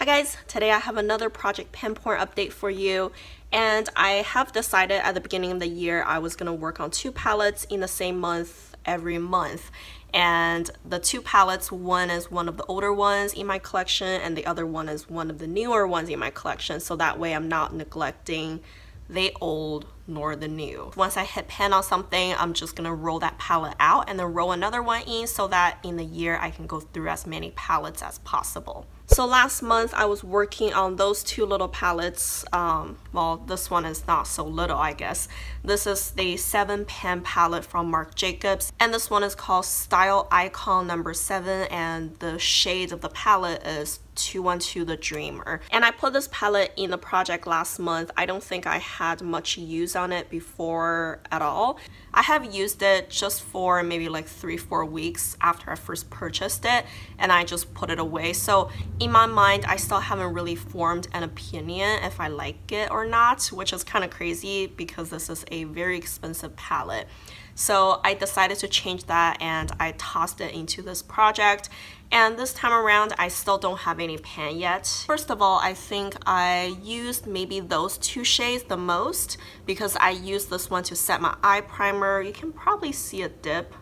Hi guys, today I have another project pinpoint update for you, and I have decided at the beginning of the year I was going to work on 2 palettes in the same month every month. And the 2 palettes, one is one of the older ones in my collection and the other one is one of the newer ones in my collection, so that way I'm not neglecting the old nor the new. Once I hit pan on something, I'm just gonna roll that palette out and then roll another one in so that in the year I can go through as many palettes as possible. So last month I was working on those 2 little palettes. Well, this one is not so little, I guess. This is the 7 pan palette from Marc Jacobs, and this one is called Style Icon number 7, and the shade of the palette is 212 The Dreamer. And I put this palette in the project last month. I don't think I had much use on it before at all. I have used it just for maybe like 3-4 weeks after I first purchased it, and I just put it away. So in my mind, I still haven't really formed an opinion if I like it or not, which is kind of crazy because this is a very expensive palette. So I decided to change that and I tossed it into this project. And this time around, I still don't have any pan yet. First of all, I think I used maybe those 2 shades the most because I used this one to set my eye primer. You can probably see a dip.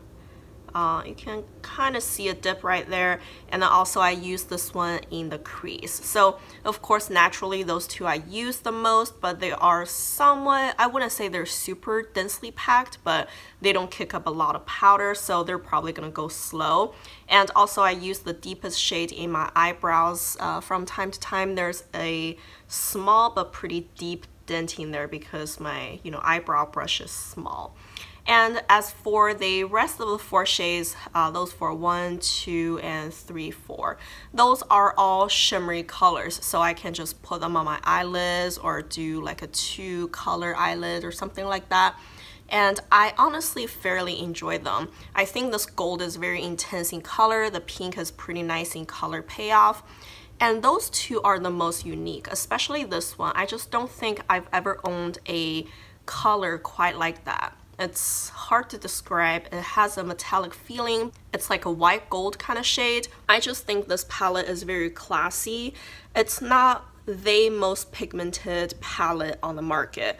You can kind of see a dip right there, and then also I used this one in the crease. So of course naturally those 2 I use the most, but they are somewhat, I wouldn't say they're super densely packed, but they don't kick up a lot of powder, so they're probably gonna go slow. And also I use the deepest shade in my eyebrows. From time to time there's a small but pretty deep dent in there because my eyebrow brush is small. And as for the rest of the 4 shades, those for 1, 2, and 3, 4, those are all shimmery colors, so I can just put them on my eyelids or do like a 2 color eyelid or something like that. And I honestly fairly enjoy them. I think this gold is very intense in color, the pink is pretty nice in color payoff, and those 2 are the most unique, especially this one. I just don't think I've ever owned a color quite like that. It's hard to describe. It has a metallic feeling. It's like a white gold kind of shade. I just think this palette is very classy. It's not the most pigmented palette on the market,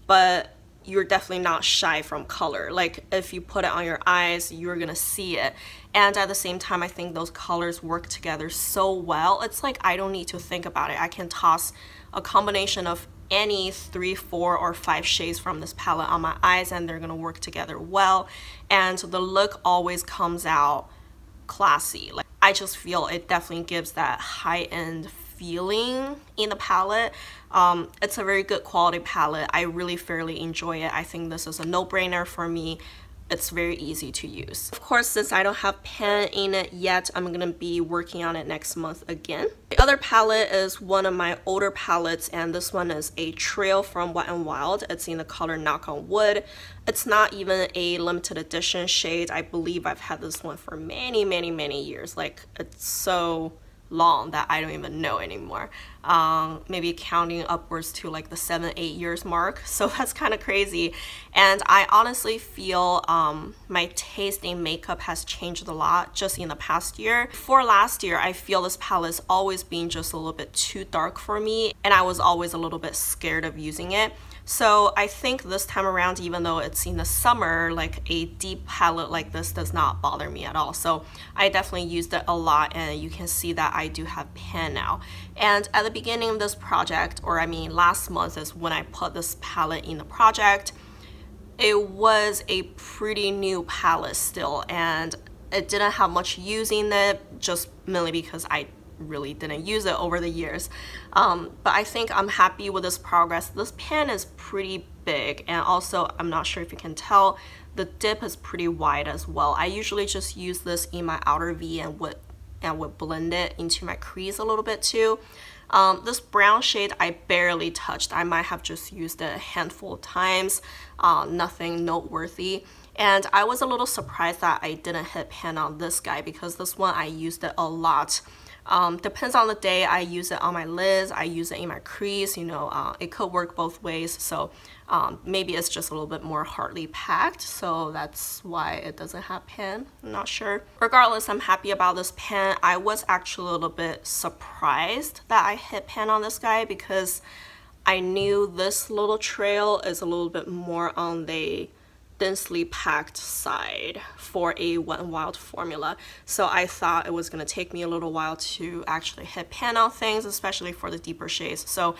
but you're definitely not shy from color. Like if you put it on your eyes, you're gonna see it. And at the same time, I think those colors work together so well. It's like I don't need to think about it. I can toss a combination of any 3, 4, or 5 shades from this palette on my eyes and they're gonna work together well, and the look always comes out classy. Like I just feel it definitely gives that high-end feeling in the palette. It's a very good quality palette. I really fairly enjoy it. I think this is a no-brainer for me. It's very easy to use. Of course, since I don't have pan in it yet, I'm gonna be working on it next month again. The other palette is one of my older palettes, and this one is a Trail from Wet n Wild. It's in the color Knock on Wood. It's not even a limited edition shade. I believe I've had this one for many years. Like it's so long that I don't even know anymore. Maybe counting upwards to like the 7-8 years mark, so that's kind of crazy. And I honestly feel my taste in makeup has changed a lot just in the past year. For last year, I feel this palette's always been just a little bit too dark for me, and I was always a little bit scared of using it. So I think this time around, even though it's in the summer, like a deep palette like this does not bother me at all. So I definitely used it a lot, and you can see that I do have pan now. And at the beginning of this project, or I mean last month is when I put this palette in the project, it was a pretty new palette still, and it didn't have much use in it, just mainly because I really didn't use it over the years. But I think I'm happy with this progress. This pan is pretty big, and also I'm not sure if you can tell, the dip is pretty wide as well. I usually just use this in my outer V and would blend it into my crease a little bit too. This brown shade I barely touched. I might have just used it a handful of times, nothing noteworthy. And I was a little surprised that I didn't hit pan on this guy because this one I used it a lot Depends on the day. I use it on my lids, I use it in my crease, you know, it could work both ways. So maybe it's just a little bit more hardly packed, so that's why it doesn't have pen. I'm not sure. Regardless, I'm happy about this pen. I was actually a little bit surprised that I hit pan on this guy because I knew this little trail is a little bit more on the densely packed side for a Wet n Wild formula, so I thought it was going to take me a little while to actually hit pan on things, especially for the deeper shades. So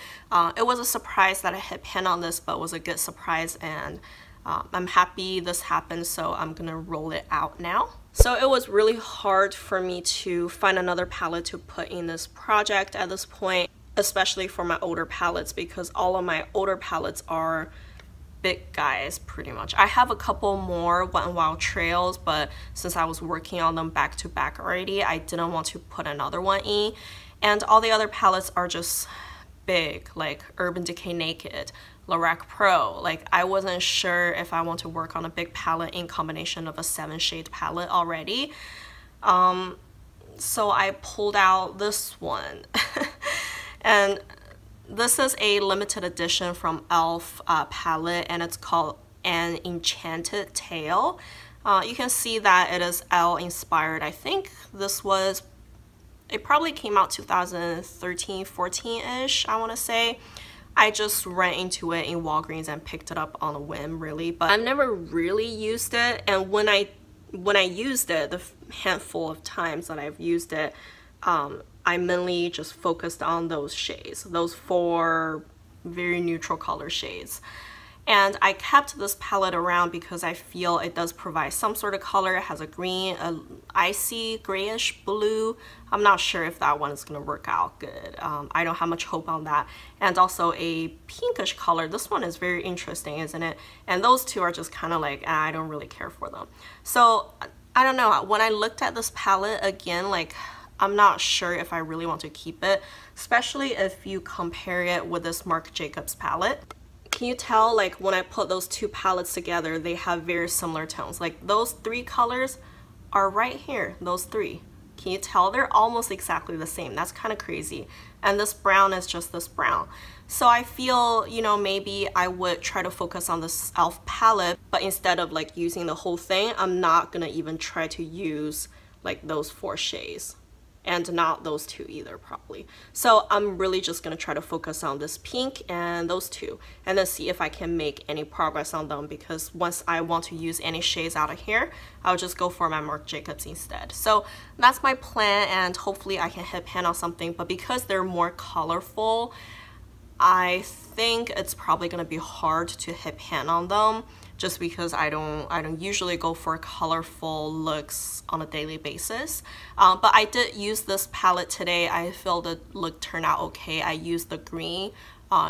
it was a surprise that I hit pan on this, but it was a good surprise, and I'm happy this happened, so I'm gonna roll it out now. So it was really hard for me to find another palette to put in this project at this point, especially for my older palettes, because all of my older palettes are big guys pretty much. I have a couple more Wet n Wild trails, but since I was working on them back to back already, I didn't want to put another one in. And all the other palettes are just big, like Urban Decay Naked, Loreal Pro. Like I wasn't sure if I want to work on a big palette in combination of a 7-shade palette already. So I pulled out this one. And this is a limited edition from Elle palette, and it's called An Enchanted Tale. You can see that it is Elle inspired. I think this was, it probably came out 2013, 14-ish, I want to say. I just ran into it in Walgreens and picked it up on a whim, really. But I've never really used it, and when I used it, the handful of times that I've used it, I mainly just focused on those shades, those 4 very neutral color shades. And I kept this palette around because I feel it does provide some sort of color. It has a green, an icy grayish blue. I'm not sure if that one is going to work out good. I don't have much hope on that. And also a pinkish color. This one is very interesting, isn't it? And those two are just kind of like, I don't really care for them. So I don't know. When I looked at this palette again, like, I'm not sure if I really want to keep it, especially if you compare it with this Marc Jacobs palette. Can you tell, like, when I put those two palettes together, they have very similar tones. Like, those 3 colors are right here, those 3. Can you tell? They're almost exactly the same. That's kind of crazy. And this brown is just this brown. So I feel, you know, maybe I would try to focus on this e.l.f. palette, but instead of, like, using the whole thing, I'm not gonna even try to use, like, those 4 shades. And not those 2 either, probably. So I'm really just gonna try to focus on this pink and those 2, and then see if I can make any progress on them, because once I want to use any shades out of here, I'll just go for my Marc Jacobs instead. So that's my plan, and hopefully I can hit pan on something. But because they're more colorful, I think it's probably gonna be hard to hit pan on them, just because I don't usually go for colorful looks on a daily basis. But I did use this palette today. I feel the look turned out okay. I used the green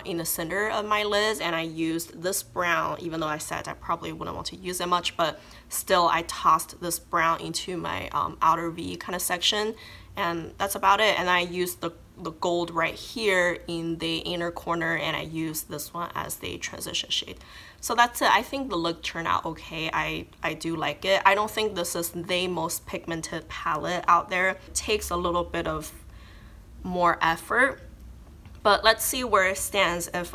in the center of my lids, and I used this brown, even though I said I probably wouldn't want to use it much, but still I tossed this brown into my outer V kind of section, and that's about it. And I used the gold right here in the inner corner, and I used this one as the transition shade. So that's it. I think the look turned out okay. I do like it. I don't think this is the most pigmented palette out there. It takes a little bit of more effort, but let's see where it stands if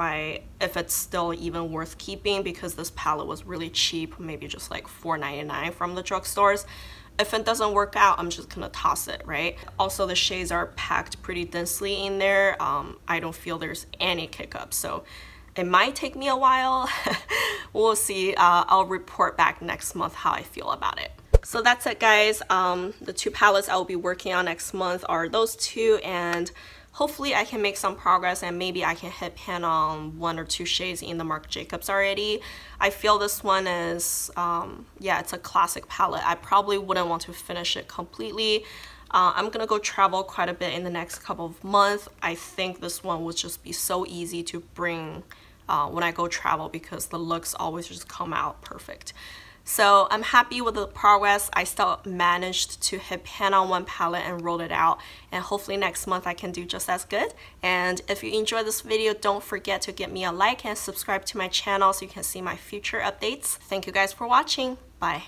it's still even worth keeping, because this palette was really cheap, maybe just like $4.99 from the drugstores. If it doesn't work out, I'm just gonna toss it, right? Also, the shades are packed pretty densely in there. I don't feel there's any kick up, so it might take me a while. We'll see. I'll report back next month how I feel about it. So that's it, guys. The 2 palettes I will be working on next month are those 2, and hopefully I can make some progress, and maybe I can hit pan on 1 or 2 shades in the Marc Jacobs already. I feel this one is, yeah, it's a classic palette. I probably wouldn't want to finish it completely. I'm gonna go travel quite a bit in the next couple of months. I think this one would just be so easy to bring when I go travel, because the looks always just come out perfect. So I'm happy with the progress. I still managed to hit pan on 1 palette and roll it out, and hopefully next month I can do just as good. And if you enjoyed this video, don't forget to give me a like and subscribe to my channel so you can see my future updates. Thank you guys for watching. Bye.